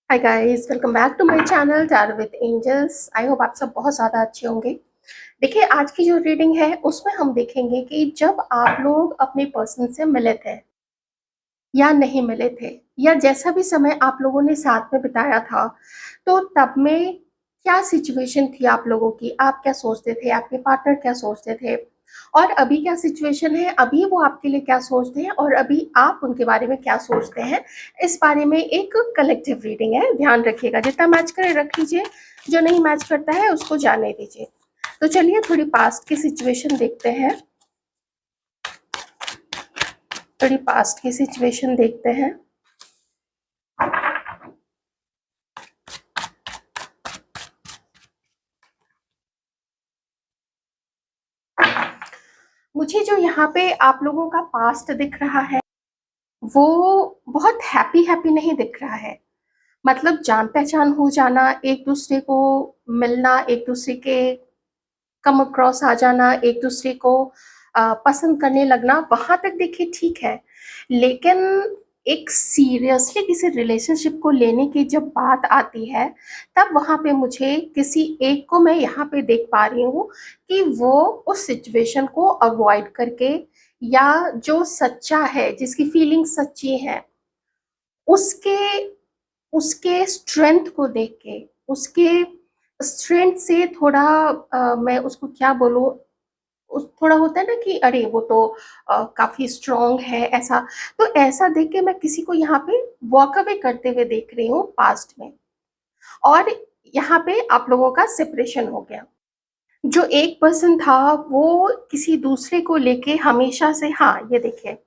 Hi guys, welcome back to my channel tarot with angels. I hope आप सब बहुत ज़्यादा अच्छे होंगे। देखिए, आज की जो रीडिंग है उसमें हम देखेंगे कि जब आप लोग अपने पर्सन से मिले थे या नहीं मिले थे, या जैसा भी समय आप लोगों ने साथ में बिताया था, तो तब में क्या सिचुएशन थी आप लोगों की, आप क्या सोचते थे, आपके पार्टनर क्या सोचते थे, और अभी क्या सिचुएशन है, अभी वो आपके लिए क्या सोचते हैं और अभी आप उनके बारे में क्या सोचते हैं। इस बारे में एक कलेक्टिव रीडिंग है, ध्यान रखिएगा। जितना मैच करे रख लीजिए, जो नहीं मैच करता है उसको जाने दीजिए। तो चलिए थोड़ी पास्ट की सिचुएशन देखते हैं, थोड़ी पास्ट की सिचुएशन देखते हैं। मुझे जो यहाँ पे आप लोगों का पास्ट दिख रहा है वो बहुत हैप्पी हैप्पी नहीं दिख रहा है। मतलब जान पहचान हो जाना, एक दूसरे को मिलना, एक दूसरे के कम अक्रॉस आ जाना, एक दूसरे को पसंद करने लगना, वहां तक देखिए ठीक है। लेकिन एक सीरियसली किसी रिलेशनशिप को लेने की जब बात आती है, तब वहां पे मुझे किसी एक को मैं यहाँ पे देख पा रही हूँ कि वो उस सिचुएशन को अवॉइड करके, या जो सच्चा है, जिसकी फीलिंग सच्ची है, उसके उसके स्ट्रेंथ को देख के, उसके स्ट्रेंथ से थोड़ा मैं उसको क्या बोलूँ, उस थोड़ा होता है ना कि अरे वो तो काफ़ी स्ट्रॉन्ग है, ऐसा। तो ऐसा देख के मैं किसी को यहाँ पे वॉक अवे करते हुए देख रही हूँ पास्ट में। और यहाँ पे आप लोगों का सेपरेशन हो गया। जो एक पर्सन था वो किसी दूसरे को लेके हमेशा से, हाँ ये देखिए,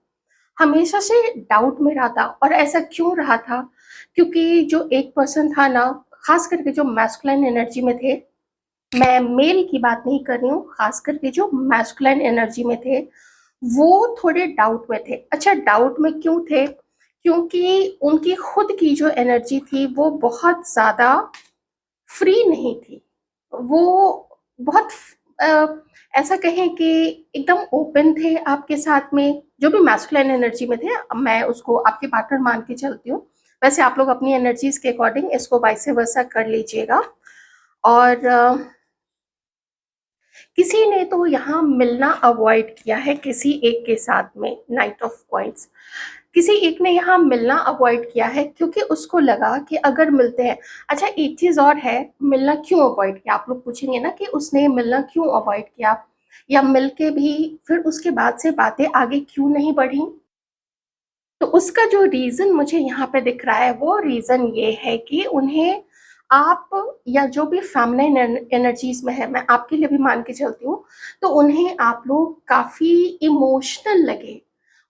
हमेशा से डाउट में रहा था। और ऐसा क्यों रहा था? क्योंकि जो एक पर्सन था ना, खास करके जो मैस्कुलाइन एनर्जी में थे, मैं मेल की बात नहीं कर रही हूँ, खास करके जो मैस्कुलाइन एनर्जी में थे, वो थोड़े डाउट में थे। अच्छा, डाउट में क्यों थे? क्योंकि उनकी खुद की जो एनर्जी थी वो बहुत ज़्यादा फ्री नहीं थी। वो बहुत अ, ऐसा कहें कि एकदम ओपन थे आपके साथ में, जो भी मैस्कुलाइन एनर्जी में थे। अब मैं उसको आपके पार्टनर मान के चलती हूँ। वैसे आप लोग अपनी एनर्जीज के अकॉर्डिंग इसको वाइस वर्सा कर लीजिएगा। और किसी ने तो यहाँ मिलना अवॉइड किया है किसी एक के साथ में, नाइट ऑफ कॉइंस। किसी एक ने यहाँ मिलना अवॉइड किया है क्योंकि उसको लगा कि अगर मिलते हैं। अच्छा, एक चीज और है, मिलना क्यों अवॉइड किया? आप लोग पूछेंगे ना कि उसने मिलना क्यों अवॉइड किया, या मिलके भी फिर उसके बाद से बातें आगे क्यों नहीं बढ़ी। तो उसका जो रीजन मुझे यहाँ पे दिख रहा है, वो रीजन ये है कि उन्हें आप, या जो भी फेमिनिन एनर्जीज में है, मैं आपके लिए भी मान के चलती हूँ, तो उन्हें आप लोग काफी इमोशनल लगे।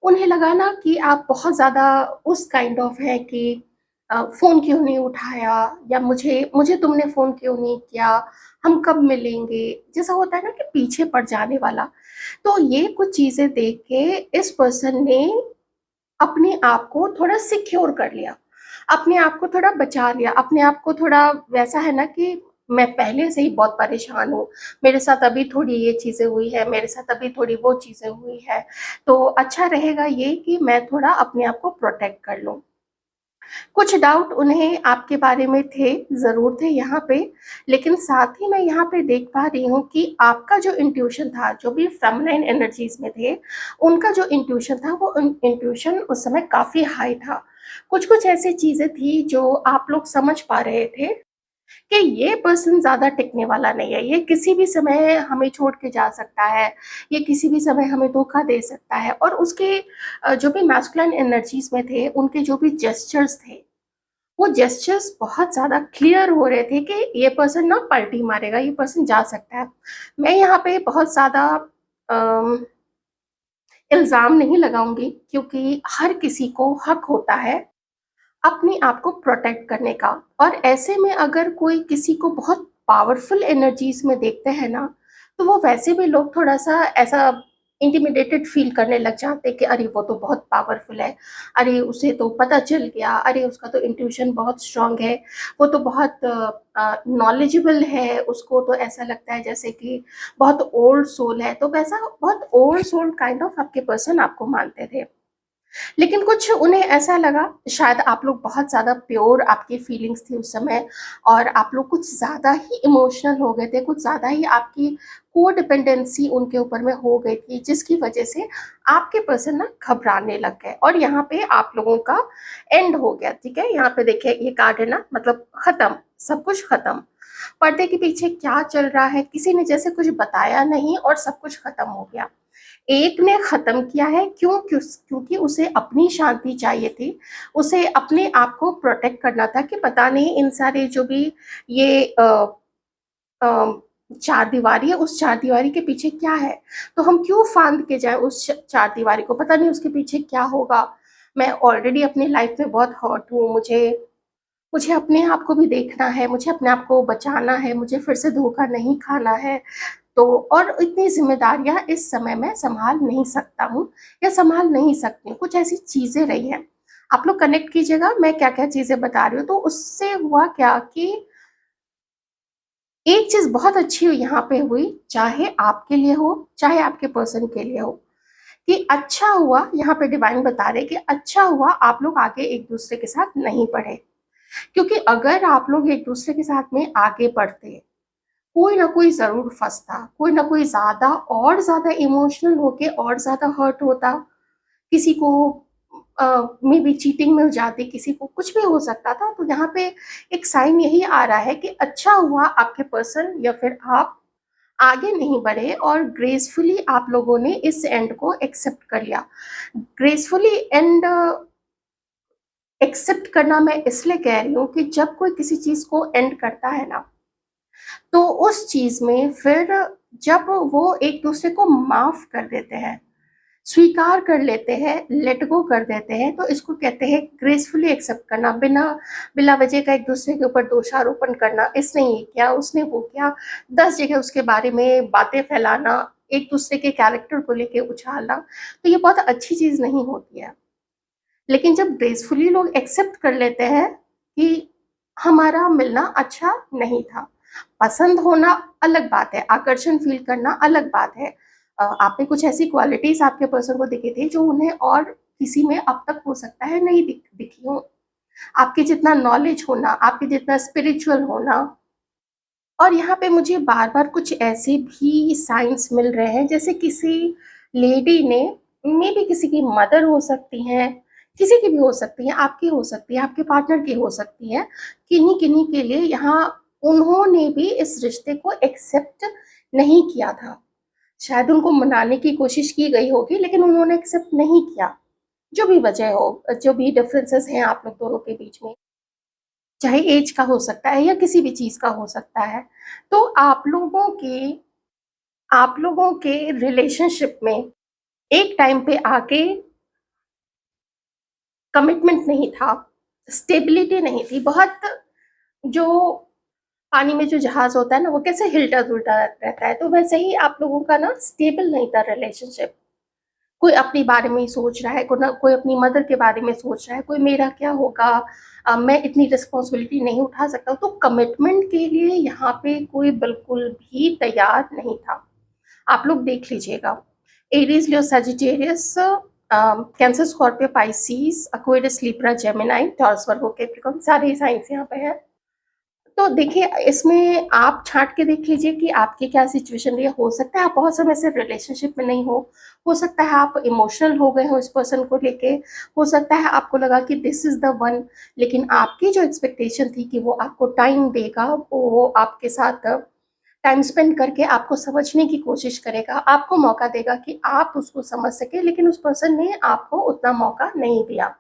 उन्हें लगा ना कि आप बहुत ज्यादा उस काइंड ऑफ है कि फोन क्यों नहीं उठाया, या मुझे मुझे तुमने फोन क्यों नहीं किया, हम कब मिलेंगे, जैसा होता है ना कि पीछे पड़ जाने वाला। तो ये कुछ चीजें देख के इस पर्सन ने अपने आप को थोड़ा सिक्योर कर लिया, अपने आप को थोड़ा बचा लिया, अपने आप को थोड़ा, वैसा है ना कि मैं पहले से ही बहुत परेशान हूँ, मेरे साथ अभी थोड़ी ये चीज़ें हुई है, मेरे साथ अभी थोड़ी वो चीज़ें हुई है, तो अच्छा रहेगा ये कि मैं थोड़ा अपने आप को प्रोटेक्ट कर लूँ। कुछ डाउट उन्हें आपके बारे में थे, ज़रूर थे यहाँ पे। लेकिन साथ ही मैं यहाँ पे देख पा रही हूँ कि आपका जो इंट्यूशन था, जो भी फेमिनाइन एनर्जीज में थे, उनका जो इंट्यूशन था वो इंट्यूशन उस समय काफ़ी हाई था। कुछ कुछ ऐसी चीज़ें थी जो आप लोग समझ पा रहे थे कि ये पर्सन ज़्यादा टिकने वाला नहीं है, ये किसी भी समय हमें छोड़ के जा सकता है, ये किसी भी समय हमें धोखा दे सकता है। और उसके जो भी मैस्कुलिन एनर्जीज में थे, उनके जो भी जेस्चर्स थे, वो जेस्चर्स बहुत ज़्यादा क्लियर हो रहे थे कि ये पर्सन ना पलटी मारेगा, ये पर्सन जा सकता है। मैं यहाँ पे बहुत ज़्यादा अम, इल्ज़ाम नहीं लगाऊंगी, क्योंकि हर किसी को हक होता है अपने आप को प्रोटेक्ट करने का। और ऐसे में अगर कोई किसी को बहुत पावरफुल एनर्जीज में देखते हैं ना, तो वो वैसे भी लोग थोड़ा सा ऐसा इंटिमिडेटेड फील करने लग जाते हैं कि अरे वो तो बहुत पावरफुल है, अरे उसे तो पता चल गया, अरे उसका तो इंट्यूशन बहुत स्ट्रांग है, वो तो बहुत नॉलेजेबल है, उसको तो ऐसा लगता है जैसे कि बहुत ओल्ड सोल है। तो वैसा बहुत ओल्ड सोल काइंड ऑफ आपके पर्सन आपको मानते थे। लेकिन कुछ उन्हें ऐसा लगा, शायद आप लोग बहुत ज़्यादा प्योर आपकी फीलिंग्स थी उस समय और आप लोग कुछ ज़्यादा ही इमोशनल हो गए थे, कुछ ज़्यादा ही आपकी कोडिपेंडेंसी उनके ऊपर में हो गई थी, जिसकी वजह से आपके पर्सन ना घबराने लग गए और यहाँ पे आप लोगों का एंड हो गया। ठीक है, यहाँ पे देखिए ये कार्ड है ना, मतलब खत्म, सब कुछ खत्म। पर्दे के पीछे क्या चल रहा है किसी ने जैसे कुछ बताया नहीं और सब कुछ खत्म हो गया। एक ने खत्म किया है, क्योंकि उसे अपनी शांति चाहिए थी, उसे अपने आप को प्रोटेक्ट करना था कि पता नहीं इन सारे जो भी ये चार दीवारी है, उस चार दीवारी के पीछे क्या है, तो हम क्यों फांद के जाए उस चार दीवारी को, पता नहीं उसके पीछे क्या होगा। मैं ऑलरेडी अपनी लाइफ में बहुत हर्ट हूँ, मुझे मुझे अपने आप को भी देखना है, मुझे अपने आप को बचाना है, मुझे फिर से धोखा नहीं खाना है। तो और इतनी ज़िम्मेदारियाँ इस समय मैं सँभाल नहीं सकता हूँ या सँभाल नहीं सकती हूँ, कुछ ऐसी चीज़ें रही हैं। आप लोग कनेक्ट कीजिएगा मैं क्या-क्या चीज़ें बता रही हूँ। तो उससे हुआ क्या कि एक चीज़ बहुत अच्छी यहाँ पे हुई, चाहे आपके लिए हो, चाहे आपके पर्सन के लिए हो, कि अच्छा हुआ, यहाँ पे डिवाइन बता रहे हैं कि अच्छा हुआ आप लोग आगे एक-दूसरे के साथ नहीं बढ़े। क्योंकि अगर आप लोग एक-दूसरे के साथ में आगे बढ़ते, कोई ना कोई ज़रूर फँसता, कोई ना कोई ज़्यादा इमोशनल होके और ज़्यादा हर्ट होता, किसी को मे बी चीटिंग में जाते, किसी को कुछ भी हो सकता था। तो यहाँ पे एक साइन यही आ रहा है कि अच्छा हुआ आपके पर्सन या फिर आप आगे नहीं बढ़े और ग्रेसफुली आप लोगों ने इस एंड को एक्सेप्ट कर लिया। ग्रेसफुली एंड एक्सेप्ट करना मैं इसलिए कह रही हूँ कि जब कोई किसी चीज़ को एंड करता है ना, तो उस चीज़ में फिर जब वो एक-दूसरे को माफ़ कर देते हैं, स्वीकार कर लेते हैं, लेट गो कर देते हैं, तो इसको कहते हैं ग्रेसफुली एक्सेप्ट करना, बिना बिला वजह का एक-दूसरे के ऊपर दोषारोपण करना, इसने ये किया, उसने वो किया, 10 जगह उसके बारे में बातें फैलाना, एक-दूसरे के कैरेक्टर को लेके उछालना, तो ये बहुत अच्छी चीज़ नहीं होती है। लेकिन जब ग्रेसफुली लोग एक्सेप्ट कर लेते हैं कि हमारा मिलना अच्छा नहीं था, पसंद होना अलग बात है, आकर्षण फ़ील करना अलग बात है। आप में कुछ ऐसी क्वालिटीज़ आपके पर्सन को दिखी थी जो उन्हें और किसी में अब तक हो सकता है नहीं दिखी हो। आपके जितना नॉलेज होना, आपके जितना स्पिरिचुअल होना। और यहाँ पे मुझे बार-बार कुछ ऐसे भी साइन्स मिल रहे हैं जैसे किसी लेडी ने, मेबी किसी की मदर हो सकती हैं, किसी की भी हो सकती हैं, आपकी हो सकती है, आपके पार्टनर की हो सकती है। किन्हीं-किन्हीं के लिए यहाँ उन्होंने भी इस रिश्ते को एक्सेप्ट नहीं किया था। शायद उनको मनाने की कोशिश की गई होगी लेकिन उन्होंने एक्सेप्ट नहीं किया। जो भी वजह हो, जो भी डिफरेंसेस हैं आप लोग दोनों के बीच में, चाहे एज का हो सकता है या किसी भी चीज़ का हो सकता है। तो आप लोगों के रिलेशनशिप में एक टाइम पे आके कमिटमेंट नहीं था, स्टेबिलिटी नहीं थी। बहुत जो पानी में जो जहाज़ होता है ना, वो कैसे हिलता-डुलता रहता है, तो वैसे ही आप लोगों का ना स्टेबल नहीं था रिलेशनशिप। कोई अपने बारे में ही सोच रहा है, कोई अपनी मदर के बारे में सोच रहा है, कोई मेरा क्या होगा, मैं इतनी रिस्पॉन्सिबिलिटी नहीं उठा सकता हूँ। तो कमिटमेंट के लिए यहाँ पे कोई बिल्कुल भी तैयार नहीं था। आप लोग देख लीजिएगा, Aries, Leo, Sagittarius, Cancer, Scorpio, Pisces, Aquarius, Libra, Gemini, Taurus, Virgo, Capricorn, सारे ही साइंस यहाँ पे हैं। तो देखिए, इसमें आप छाँट के देख लीजिए कि आपकी क्या सिचुएशन रही है। हो सकता है आप बहुत समय से रिलेशनशिप में नहीं हो सकता है आप इमोशनल हो गए हो इस पर्सन को लेके, हो सकता है आपको लगा कि दिस इज़ द वन, लेकिन आपकी जो एक्सपेक्टेशन थी कि वो आपको टाइम देगा, वो आपके साथ टाइम स्पेंड करके आपको समझने की कोशिश करेगा, आपको मौका देगा कि आप उसको समझ सकें, लेकिन उस पर्सन ने आपको उतना मौका नहीं दिया।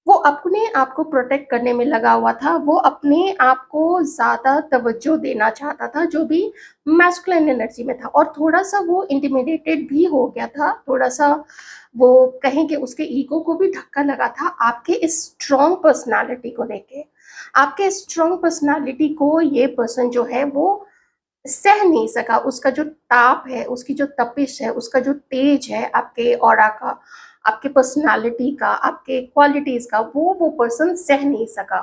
वो अपने आप को प्रोटेक्ट करने में लगा हुआ था, वो अपने आप को ज़्यादा तवज्जो देना चाहता था, जो भी मैस्कुलिन एनर्जी में था, और थोड़ा-सा वो इंटिमिडेटेड भी हो गया था, थोड़ा-सा वो कहें कि उसके ईगो को भी धक्का लगा था आपके इस स्ट्रॉन्ग पर्सनैलिटी को लेके। आपके स्ट्रॉन्ग पर्सनैलिटी को ये पर्सन जो है वो सह नहीं सका, उसका जो ताप है, उसकी जो तपिश है, उसका जो तेज है आपके ऑरा का, आपके पर्सनैलिटी का, आपके क्वालिटीज़ का, वो पर्सन सह नहीं सका।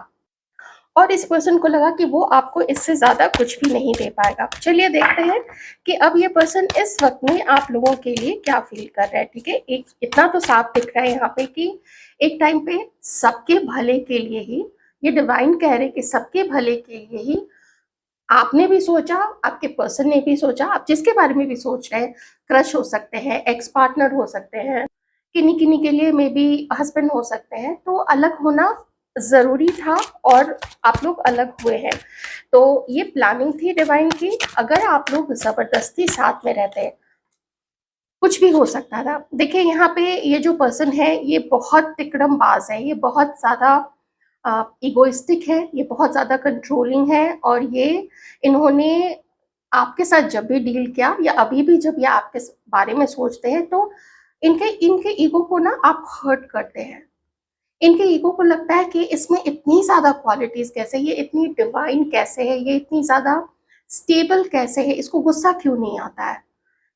और इस पर्सन को लगा कि वो आपको इससे ज़्यादा कुछ भी नहीं दे पाएगा। चलिए देखते हैं कि अब ये पर्सन इस वक़्त में आप लोगों के लिए क्या फ़ील कर रहा है, ठीक है? एक इतना तो साफ दिख रहा है यहाँ पे कि एक टाइम पे सबके भले के लिए ही, ये डिवाइन कह रहे हैं कि सबके भले के लिए ही आपने भी सोचा, आपके पर्सन ने भी सोचा, आप जिसके बारे में भी सोच रहे हैं, क्रश हो सकते हैं, एक्स पार्टनर हो सकते हैं, किन्हीं-किन्हीं के लिए मे बी हस्बैंड हो सकते हैं, तो अलग होना ज़रूरी था और आप लोग अलग हुए हैं। तो ये प्लानिंग थी डिवाइन की, अगर आप लोग ज़बरदस्ती साथ में रहते हैं, कुछ भी हो सकता था। देखिए यहाँ पे ये जो पर्सन है, ये बहुत तिकड़मबाज़ है, ये बहुत ज़्यादा इगोइस्टिक है, ये बहुत ज़्यादा कंट्रोलिंग है और ये इन्होंने आपके साथ जब भी डील किया या अभी भी जब ये आपके बारे में सोचते हैं तो इनके इनके ईगो को ना आप हर्ट करते हैं। इनके ईगो को लगता है कि इसमें इतनी ज़्यादा क्वालिटीज़ कैसे, ये इतनी डिवाइन कैसे है, ये इतनी ज़्यादा स्टेबल कैसे है, इसको गुस्सा क्यों नहीं आता है?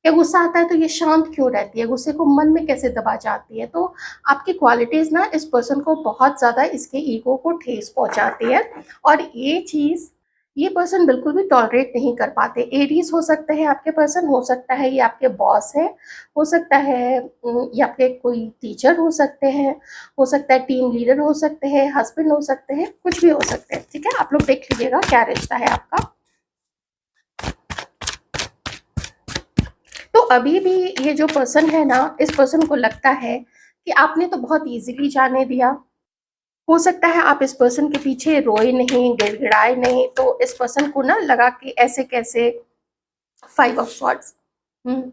या गुस्सा आता है तो ये शांत क्यों रहती है, गुस्से को मन में कैसे दबा जाती है। तो आपकी क्वालिटीज़ ना इस पर्सन को बहुत ज़्यादा इसके ईगो को ठेस पहुँचाती है और ये चीज़ ये पर्सन बिल्कुल भी टॉलरेट नहीं कर पाते। एरीज़ हो सकते हैं आपके पर्सन, हो सकता है ये आपके बॉस हैं, हो सकता है ये आपके कोई टीचर हो सकते हैं, हो सकता है टीम लीडर हो सकते हैं, हस्बैंड हो सकते हैं, कुछ भी हो सकते हैं, ठीक है? आप लोग देख लीजिएगा क्या रिश्ता है आपका। तो अभी भी ये जो पर्सन है ना, इस पर्सन को लगता है कि आपने तो बहुत ईज़िली जाने दिया। हो सकता है आप इस पर्सन के पीछे रोए नहीं, गिड़गिड़ाए नहीं, तो इस पर्सन को ना लगा कि ऐसे कैसे 5 ऑफ स्वॉर्ड्स। हुँ।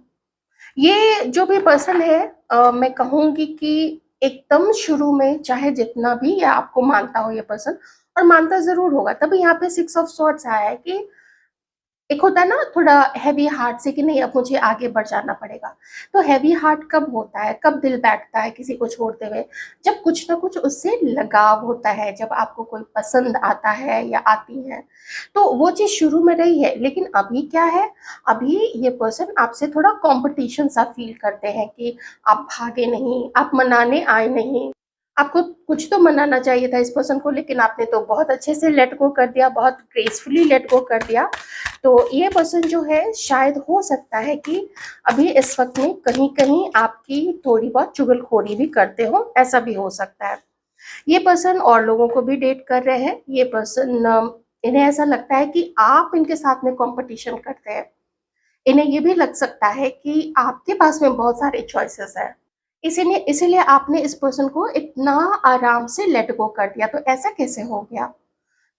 ये जो भी पर्सन है मैं कहूँगी कि एकदम शुरू में चाहे जितना भी ये आपको मानता हो ये पर्सन और मानता ज़रूर होगा, तभी यहाँ पे 6 ऑफ स्वॉर्ड्स आया है कि एक होता है ना थोड़ा हैवी हार्ट से कि नहीं अब मुझे आगे बढ़ जाना पड़ेगा। तो हैवी हार्ट कब होता है, कब दिल बैठता है किसी को छोड़ते हुए? जब कुछ ना कुछ उससे लगाव होता है, जब आपको कोई पसंद आता है या आती है। तो वो चीज़ शुरू में रही है, लेकिन अभी क्या है, अभी ये पर्सन आपसे थोड़ा कॉम्पिटिशन सा फ़ील करते हैं कि आप भागे नहीं, आप मनाने आए नहीं। आपको कुछ तो मनाना चाहिए था इस पर्सन को, लेकिन आपने तो बहुत अच्छे से लेट गो कर दिया, बहुत ग्रेसफुली लेट गो कर दिया। तो ये पर्सन जो है शायद हो सकता है कि अभी इस वक़्त में कहीं-कहीं आपकी थोड़ी बहुत चुगलखोरी भी करते हों, ऐसा भी हो सकता है। ये पर्सन और लोगों को भी डेट कर रहे हैं, ये पर्सन इन्हें ऐसा लगता है कि आप इनके साथ में कॉम्पिटिशन करते हैं। इन्हें ये भी लग सकता है कि आपके पास में बहुत सारे चॉइसेस हैं। इसीलिए इसीलिए आपने इस पर्सन को इतना आराम से लेट गो कर दिया, तो ऐसा कैसे हो गया?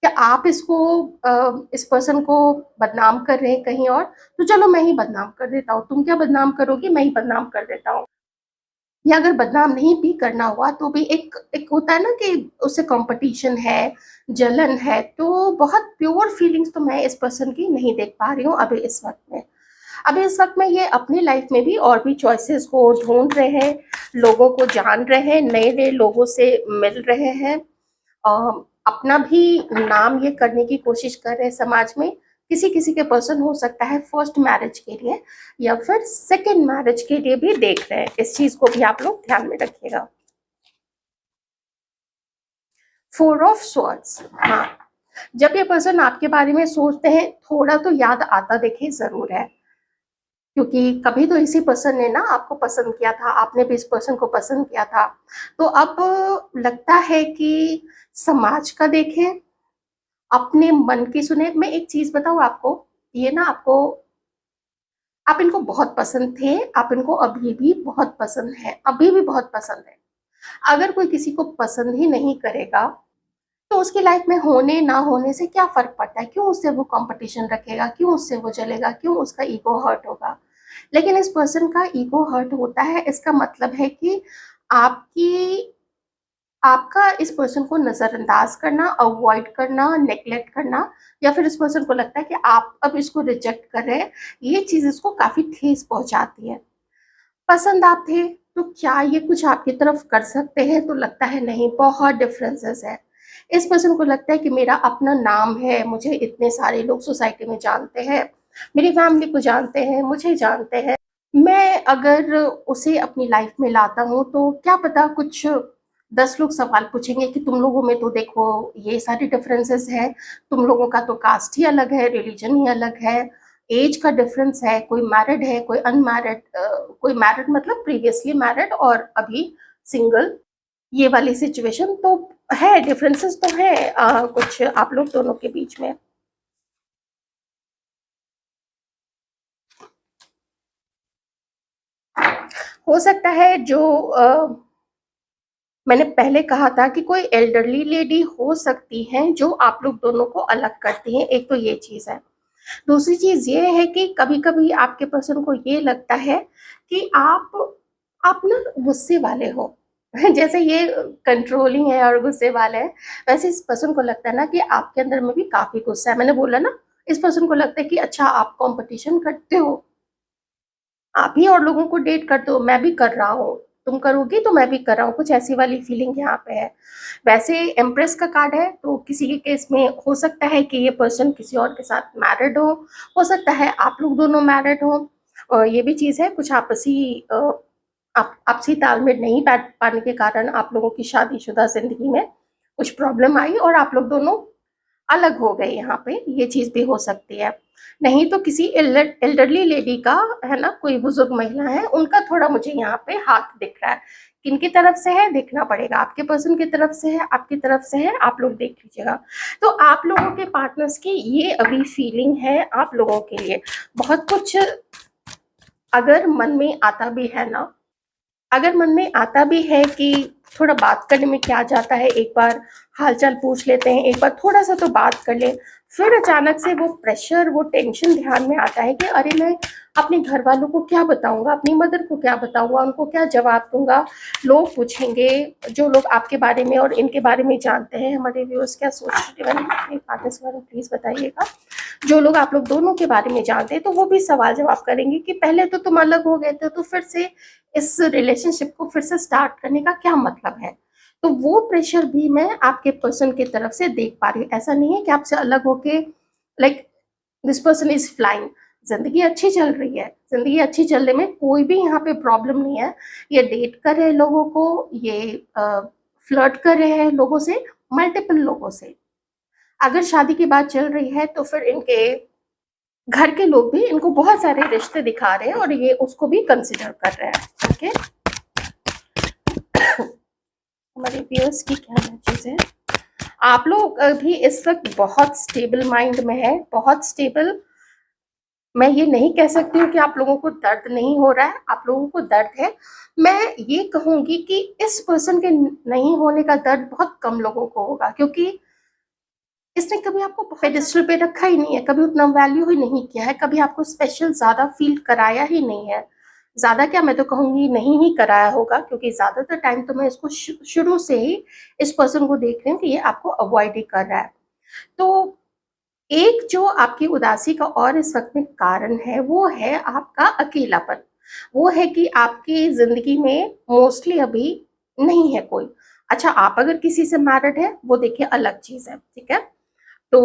क्या आप इसको इस पर्सन को बदनाम कर रहे हैं कहीं और? तो चलो मैं ही बदनाम कर देता हूँ, तुम क्या बदनाम करोगी? मैं ही बदनाम कर देता हूँ। या अगर बदनाम नहीं भी करना हुआ तो भी एक एक होता है ना कि उससे कॉम्पिटिशन है, जलन है, तो बहुत प्योर फीलिंग्स तो मैं इस पर्सन की नहीं देख पा रही हूँ अभी इस वक़्त में। अभी इस वक़्त में ये अपनी लाइफ़ में भी और भी चॉइसेस को ढूँढ रहे हैं, लोगों को जान रहे हैं, नए-नए लोगों से मिल रहे हैं। अ, अपना भी नाम ये करने की कोशिश कर रहे हैं समाज में। किसी-किसी के पर्सन हो सकता है फर्स्ट मैरिज के लिए या फिर सेकंड मैरिज के लिए भी देख रहे हैं। इस चीज़ को भी आप लोग ध्यान में रखिएगा। 4 ऑफ स्वॉर्ड्स, हाँ, जब ये पर्सन आपके बारे में सोचते हैं, थोड़ा तो याद आता देखिए ज़रूर है। क्योंकि कभी तो इसी पर्सन ने ना आपको पसंद किया था, आपने भी इस पर्सन को पसंद किया था। तो अब लगता है कि समाज का देखें, अपने मन की सुने। मैं एक चीज़ बताऊँ आपको, ये ना आपको आप इनको बहुत पसंद थे, आप इनको अभी भी बहुत पसंद हैं, अभी भी बहुत पसंद हैं। अगर कोई किसी को पसंद ही नहीं करेगा, तो उसकी लाइफ में होने ना होने से क्या फ़र्क पड़ता है? क्यों उससे वो कॉम्पिटिशन रखेगा? क्यों उससे वो जलेगा? क्यों उसका ईगो हर्ट होगा? लेकिन इस पर्सन का ईगो हर्ट होता है, इसका मतलब है कि आपकी आपका इस पर्सन को नज़रअंदाज करना, अवॉइड करना, नेग्लेक्ट करना या फिर इस पर्सन को लगता है कि आप अब इसको रिजेक्ट कर रहे हैं, ये चीज़ इसको काफ़ी ठेस पहुँचाती है। पसंद आप थे, तो क्या ये कुछ आपकी तरफ कर सकते हैं? तो लगता है नहीं, बहुत डिफरेंसेस है। इस पर्सन को लगता है कि मेरा अपना नाम है, मुझे इतने सारे लोग सोसाइटी में जानते हैं, मेरी फैमिली को जानते हैं, मुझे जानते हैं। मैं अगर उसे अपनी लाइफ में लाता हूँ, तो क्या पता कुछ 10 लोग सवाल पूछेंगे कि तुम लोगों में तो देखो ये सारी डिफरेंसेस है, तुम लोगों का तो कास्ट ही अलग है, रिलीजन ही अलग है, एज का डिफरेंस है, कोई मैरिड है, कोई अनमैरिड, कोई मैरिड मतलब प्रीवियसली मैरिड और अभी सिंगल, ये वाली सिचुएशन तो है, डिफरेंसेस तो है कुछ आप लोग दोनों के बीच में। हो सकता है जो मैंने पहले कहा था कि कोई एल्डरली लेडी हो सकती है जो आप लोग दोनों को अलग करती है, एक तो ये चीज है। दूसरी चीज ये है कि कभी कभी आपके पर्सन को ये लगता है कि आप ना गुस्से वाले हो जैसे ये कंट्रोलिंग है और गुस्से वाले है, वैसे इस पर्सन को लगता है ना कि आपके अंदर में भी काफी गुस्सा है। मैंने बोला ना, इस पर्सन को लगता है कि अच्छा आप कंपटीशन करते हो, आप ही और लोगों को डेट करते हो, मैं भी कर रहा हूँ, तुम करोगी तो मैं भी कर रहा हूँ, कुछ ऐसी वाली फीलिंग यहाँ पे है। वैसे एम्प्रेस का कार्ड है तो किसी के केस में हो सकता है कि ये पर्सन किसी और के साथ मैरिड हो सकता है आप लोग दोनों मैरिड हो, और ये भी चीज़ है कुछ आपसी तालमेल नहीं बैठ पाने के कारण आप लोगों की शादीशुदा जिंदगी में कुछ प्रॉब्लम आई और आप लोग दोनों अलग हो गए, यहाँ पे ये चीज भी हो सकती है। नहीं तो किसी एल्डरली लेडी का है ना, कोई बुजुर्ग महिला है, उनका थोड़ा मुझे यहाँ पे हाथ दिख रहा है, किनकी तरफ से है देखना पड़ेगा, आपके पर्सन की तरफ से है, आपकी तरफ से है, आप लोग देख लीजिएगा। तो आप लोगों के पार्टनर्स की ये अभी फीलिंग है आप लोगों के लिए। बहुत कुछ अगर मन में आता भी है ना, अगर मन में आता भी है कि थोड़ा बात करने में क्या जाता है, एक बार हालचाल पूछ लेते हैं, एक बार थोड़ा सा तो बात कर ले, फिर अचानक से वो प्रेशर वो टेंशन ध्यान में आता है कि अरे मैं अपने घर वालों को क्या बताऊंगा, अपनी मदर को क्या बताऊंगा, उनको क्या जवाब दूंगा, लोग पूछेंगे जो लोग आपके बारे में और इनके बारे में जानते हैं। हमारे व्यूअर्स क्या सोच रहे हैं अपने पार्टनर्स के बारे में प्लीज बताइएगा। जो लोग आप लोग दोनों के बारे में जानते हैं तो वो भी सवाल जवाब करेंगे कि पहले तो तुम अलग हो गए थे तो फिर से इस रिलेशनशिप को फिर से स्टार्ट करने का क्या मतलब है। तो वो प्रेशर भी मैं आपके पर्सन की तरफ से देख पा रही हूँ। ऐसा नहीं है कि आपसे अलग होके like this person is flying, जिंदगी अच्छी चल रही है, जिंदगी अच्छी चलने में कोई भी यहाँ पे प्रॉब्लम नहीं है। ये डेट कर रहे हैं लोगों को, ये फ्लर्ट कर रहे हैं लोगों से, मल्टीपल लोगों से। अगर शादी की बात चल रही है तो फिर इनके घर के लोग भी इनको बहुत सारे रिश्ते दिखा रहे हैं और ये उसको भी कंसिडर कर रहे हैं। ओके, हमारे व्यूअर्स की क्या मैसेज है। आप लोग अभी इस वक्त बहुत स्टेबल माइंड में है, बहुत स्टेबल। मैं ये नहीं कह सकती हूँ कि आप लोगों को दर्द नहीं हो रहा है, आप लोगों को दर्द है। मैं ये कहूंगी कि इस पर्सन के नहीं होने का दर्द बहुत कम लोगों को होगा, क्योंकि इसने कभी आपको पेडिस्टल पे रखा ही नहीं है, कभी उतना वैल्यू ही नहीं किया है, कभी आपको स्पेशल ज्यादा फील कराया ही नहीं है। ज्यादा क्या, मैं तो कहूंगी नहीं ही कराया होगा, क्योंकि ज्यादातर टाइम तो मैं इसको शुरू से ही इस पर्सन को देख रही हूँ कि ये आपको अवॉइड ही कर रहा है। तो एक जो आपकी उदासी का और इस वक्त में कारण है वो है आपका अकेलापन। वो है कि आपकी जिंदगी में मोस्टली अभी नहीं है कोई। अच्छा, आप अगर किसी से मैरिड है वो देखिए अलग चीज है, ठीक है। तो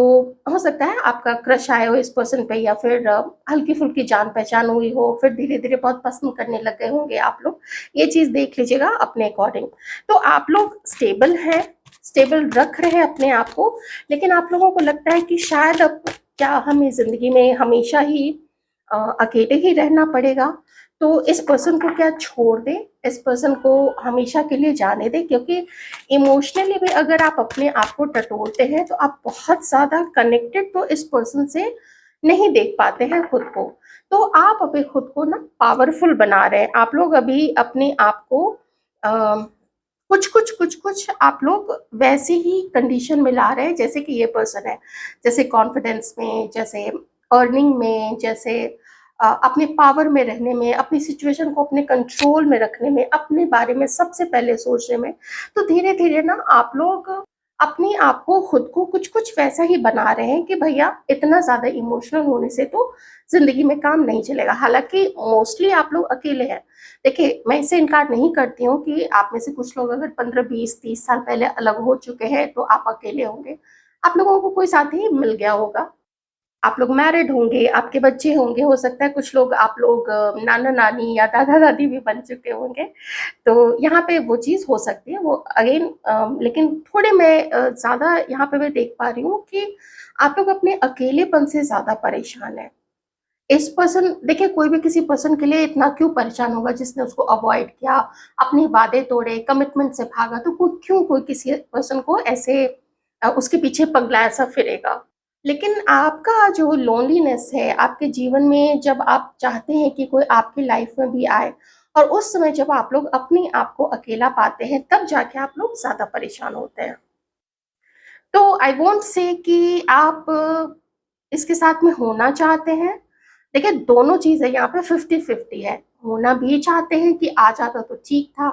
हो सकता है आपका क्रश आया हो इस पर्सन पे, या फिर हल्की फुल्की जान पहचान हुई हो, फिर धीरे धीरे बहुत पसंद करने लग गए होंगे आप लोग। ये चीज देख लीजिएगा अपने अकॉर्डिंग। तो आप लोग स्टेबल हैं, स्टेबल रख रहे हैं अपने आप को, लेकिन आप लोगों को लगता है कि शायद अब क्या हमें जिंदगी में हमेशा ही अकेले ही रहना पड़ेगा। तो इस पर्सन को क्या छोड़ दे, इस पर्सन को हमेशा के लिए जाने दे, क्योंकि इमोशनली भी अगर आप अपने आप को टटोलते हैं तो आप बहुत ज्यादा कनेक्टेड तो इस पर्सन से नहीं देख पाते हैं खुद को। तो आप अभी खुद को ना पावरफुल बना रहे हैं, आप लोग अभी अपने आप को कुछ आप लोग वैसे ही कंडीशन में ला रहे हैं जैसे कि ये पर्सन है, जैसे कॉन्फिडेंस में, जैसे अर्निंग में, जैसे अपने पावर में रहने में, अपनी सिचुएशन को अपने कंट्रोल में रखने में, अपने बारे में सबसे पहले सोचने में। तो धीरे धीरे ना आप लोग अपने आप को खुद को कुछ कुछ वैसा ही बना रहे हैं कि भैया इतना ज्यादा इमोशनल होने से तो जिंदगी में काम नहीं चलेगा। हालांकि मोस्टली आप लोग अकेले हैं। देखिए, मैं इससे इनकार नहीं करती हूँ कि आप में से कुछ लोग अगर 15 20 30 साल पहले अलग हो चुके हैं तो आप अकेले होंगे, आप लोगों को कोई साथी मिल गया होगा। आप लोग मैरिड होंगे, आपके बच्चे होंगे, हो सकता है कुछ लोग आप लोग नाना-नानी या दादा-दादी भी बन चुके होंगे। तो यहाँ पे वो चीज़ हो सकती है, वो अगेन लेकिन थोड़े मैं ज़्यादा यहाँ पे मैं देख पा रही हूँ कि आप लोग अपने अकेलेपन से ज़्यादा परेशान हैं। इस पर्सन देखिए कोई भी किसी पर्सन के लिए इतना क्यों परेशान होगा जिसने उसको अवॉइड किया, अपनी वादे तोड़े, कमिटमेंट से भागा, तो क्यों कोई किसी पर्सन को ऐसे उसके पीछे पगला सा फिरेगा। लेकिन आपका जो लोनलीनेस है आपके जीवन में जब आप चाहते हैं कि कोई आपकी लाइफ में भी आए और उस समय जब आप लोग अपने आप को अकेला पाते हैं तब जाके आप लोग ज़्यादा परेशान होते हैं। तो आई वोंट से कि आप इसके साथ में होना चाहते हैं। देखिए दोनों चीज़ें यहाँ पे 50-50 है। होना भी चाहते हैं कि आ जाता तो ठीक था,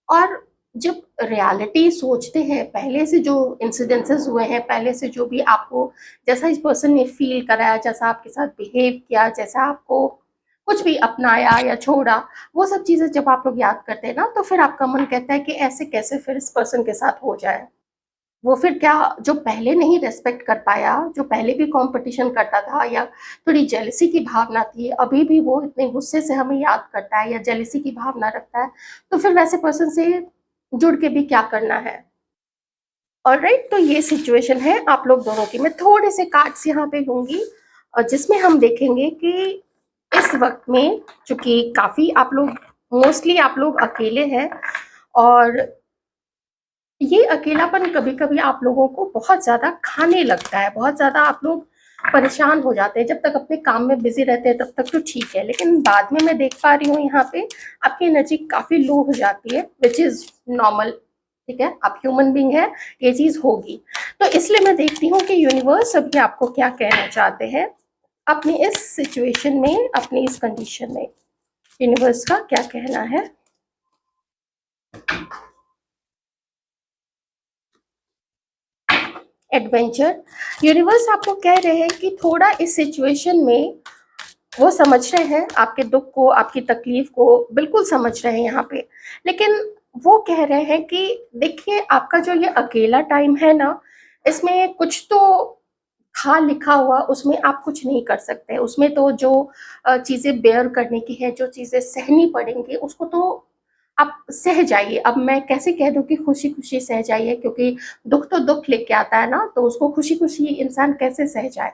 और जब रियलिटी सोचते हैं, पहले से जो इंसिडेंसेस हुए हैं, पहले से जो भी आपको जैसा इस पर्सन ने फ़ील कराया, जैसा आपके साथ बिहेव किया, जैसा आपको कुछ भी अपनाया या छोड़ा, वो सब चीज़ें जब आप लोग याद करते हैं ना, तो फिर आपका मन कहता है कि ऐसे कैसे फिर इस पर्सन के साथ हो जाए। वो फिर क्या जो पहले नहीं रिस्पेक्ट कर पाया, जो पहले भी कॉम्पिटिशन करता था या थोड़ी जेलसी की भावना थी, अभी भी वो इतने गुस्से से हमें याद करता है या जेलसी की भावना रखता है, तो फिर वैसे पर्सन से जुड़ के भी क्या करना है? ऑलराइट, तो ये सिचुएशन है आप लोग दोनों की। मैं थोड़े से कार्ड्स यहाँ पे लूँगी जिसमें हम देखेंगे कि इस वक़्त में चूँकि काफ़ी आप लोग मोस्टली आप लोग अकेले हैं, और ये अकेलापन कभी-कभी आप लोगों को बहुत ज़्यादा खाने लगता है, बहुत ज़्यादा आप लोग परेशान हो जाते हैं। जब तक अपने काम में बिज़ी रहते हैं तब तक तो ठीक है, लेकिन बाद में मैं देख पा रही हूँ यहाँ पे आपकी एनर्जी काफ़ी लो हो जाती है, व्हिच इज़ नॉर्मल, ठीक है? आप ह्यूमन बीइंग हैं, ये चीज़ होगी। तो इसलिए मैं देखती हूँ कि यूनिवर्स अभी आपको क्या कहना चाहते हैं, अपनी इस सिचुएशन में, अपनी इस कंडीशन में। यूनिवर्स का क्या कहना है? एडवेंचर। यूनिवर्स आपको कह रहे हैं कि थोड़ा इस सिचुएशन में वो समझ रहे हैं आपके दुख को, आपकी तकलीफ को बिल्कुल समझ रहे हैं यहाँ पे। लेकिन वो कह रहे हैं कि देखिए आपका जो ये अकेला टाइम है ना, इसमें कुछ तो था लिखा हुआ, उसमें आप कुछ नहीं कर सकते। उसमें तो जो चीज़ें बेयर करने की है, जो चीज़ें सहनी पड़ेंगी, उसको तो आप सह जाइए। अब मैं कैसे कह दूँ कि खुशी-खुशी सह जाइए, क्योंकि दुःख तो दुःख लेके आता है ना, तो उसको खुशी-खुशी इंसान कैसे सह जाए।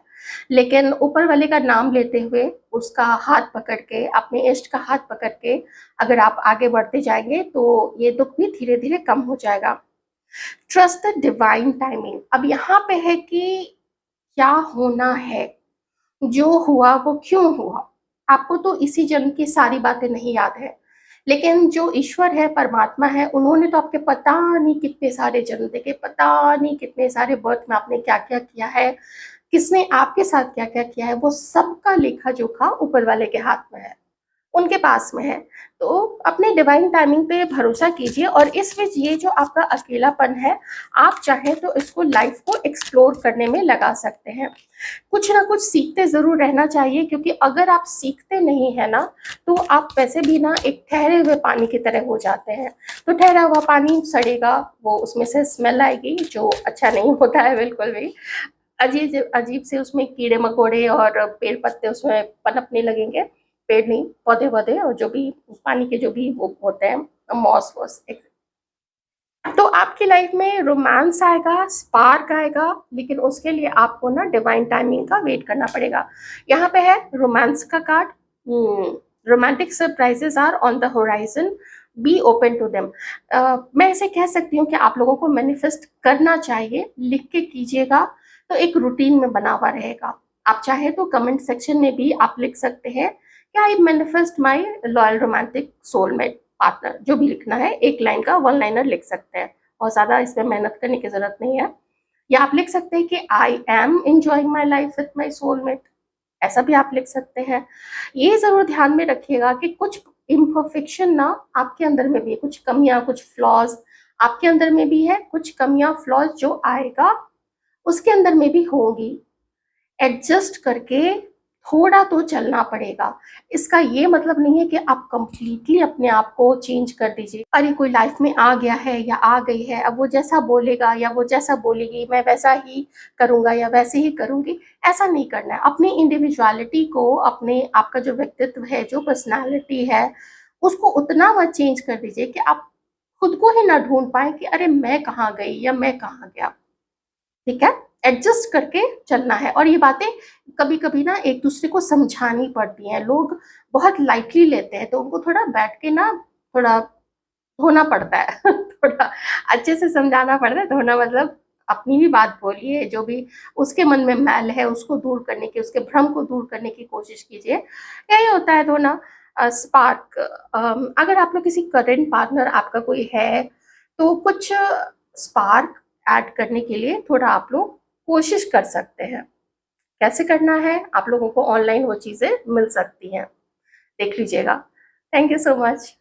लेकिन ऊपर वाले का नाम लेते हुए, उसका हाथ पकड़ के, अपने इष्ट का हाथ पकड़ के अगर आप आगे बढ़ते जाएँगे, तो ये दुःख भी धीरे-धीरे कम हो जाएगा। Trust the divine timing. अब यहाँ पे है कि क्या होना है, जो हुआ वो क्यों हुआ? आपको तो इसी जन्म की सारी बातें नहीं याद है, लेकिन जो ईश्वर है, परमात्मा है, उन्होंने तो आपके पता नहीं कितने सारे जन्म देखे, पता नहीं कितने सारे बर्थ में आपने क्या-क्या किया है, किसने आपके साथ क्या-क्या किया है, वो सबका लेखा-जोखा ऊपर वाले के हाथ में है। उनके पास में है। तो अपने डिवाइन टाइमिंग पे भरोसा कीजिए, और इस बीच ये जो आपका अकेलापन है, आप चाहें तो इसको लाइफ को एक्सप्लोर करने में लगा सकते हैं। कुछ ना कुछ सीखते ज़रूर रहना चाहिए, क्योंकि अगर आप सीखते नहीं हैं ना, तो आप वैसे भी ना एक ठहरे हुए पानी की तरह हो जाते हैं। तो ठहरा हुआ पानी सड़ेगा, वो उसमें से स्मेल आएगी जो अच्छा नहीं होता है बिल्कुल भी। अजीब अजीब से उसमें कीड़े-मकोड़े और पेड़-पत्ते उसमें पनपने लगेंगे। पेड़ नहीं, पौधे-वौधे और जो भी पानी के जो भी वो होते हैं, मॉस-वॉस एक। तो आपकी लाइफ में रोमांस आएगा, स्पार्क आएगा, लेकिन उसके लिए आपको ना डिवाइन टाइमिंग का वेट करना पड़ेगा। यहाँ पे है रोमांस का card. Romantic surprises are on the horizon, be open to them. मैं ऐसे कह सकती हूँ कि आप लोगों को मैनिफेस्ट करना चाहिए, लिख के कीजिएगा तो एक रूटीन में बना हुआ रहेगा। आप चाहे तो कमेंट सेक्शन में भी आप लिख सकते हैं कि आई मैनिफेस्ट माई लॉयल रोमांटिक सोलमेट पार्टनर, जो भी लिखना है, एक लाइन का वन लाइनर लिख सकते हैं, और ज़्यादा इसमें मेहनत करने की ज़रूरत नहीं है। या आप लिख सकते हैं कि I am enjoying my life with my soulmate, ऐसा भी आप लिख सकते हैं। ये ज़रूर ध्यान में रखिएगा कि कुछ इम्परफेक्शन ना आपके अंदर में भी है, कुछ कमियाँ, कुछ फ्लॉज़ आपके अंदर में भी है, कुछ कमियाँ, फ्लॉज़ जो आएगा उसके अंदर में भी होंगी। एडजस्ट करके थोड़ा तो चलना पड़ेगा। इसका ये मतलब नहीं है कि आप कंप्लीटली अपने आप को चेंज कर दीजिए। अरे कोई लाइफ में आ गया है या आ गई है, अब वो जैसा बोलेगा या वो जैसा बोलेगी मैं वैसा ही करूँगा या वैसे ही करूँगी, ऐसा नहीं करना है। अपनी इंडिविजुअलिटी को, अपने आपका जो व्यक्तित्व है, जो पर्सनैलिटी है, उसको उतना मत चेंज कर दीजिए कि आप खुद को ही ना ढूँढ पाएँ कि अरे मैं कहाँ गई या मैं कहाँ गया। ठीक है? एडजस्ट करके चलना है और ये बातें कभी-कभी ना एक-दूसरे को समझानी पड़ती हैं। लोग बहुत लाइटली लेते हैं, तो उनको थोड़ा बैठ के ना थोड़ा धोना पड़ता है। थोड़ा अच्छे से समझाना पड़ता है। धोना मतलब अपनी भी बात बोलिए, जो भी उसके मन में मैल है उसको दूर करने की, उसके भ्रम को दूर करने की कोशिश कीजिए। यही होता है धोना। स्पार्क अगर आप लोग किसी करंट पार्टनर आपका कोई है, तो कुछ स्पार्क ऐड करने के लिए थोड़ा आप लोग कोशिश कर सकते हैं। कैसे करना है? आप लोगों को ऑनलाइन वो चीज़ें मिल सकती हैं। देख लीजिएगा। Thank you so much.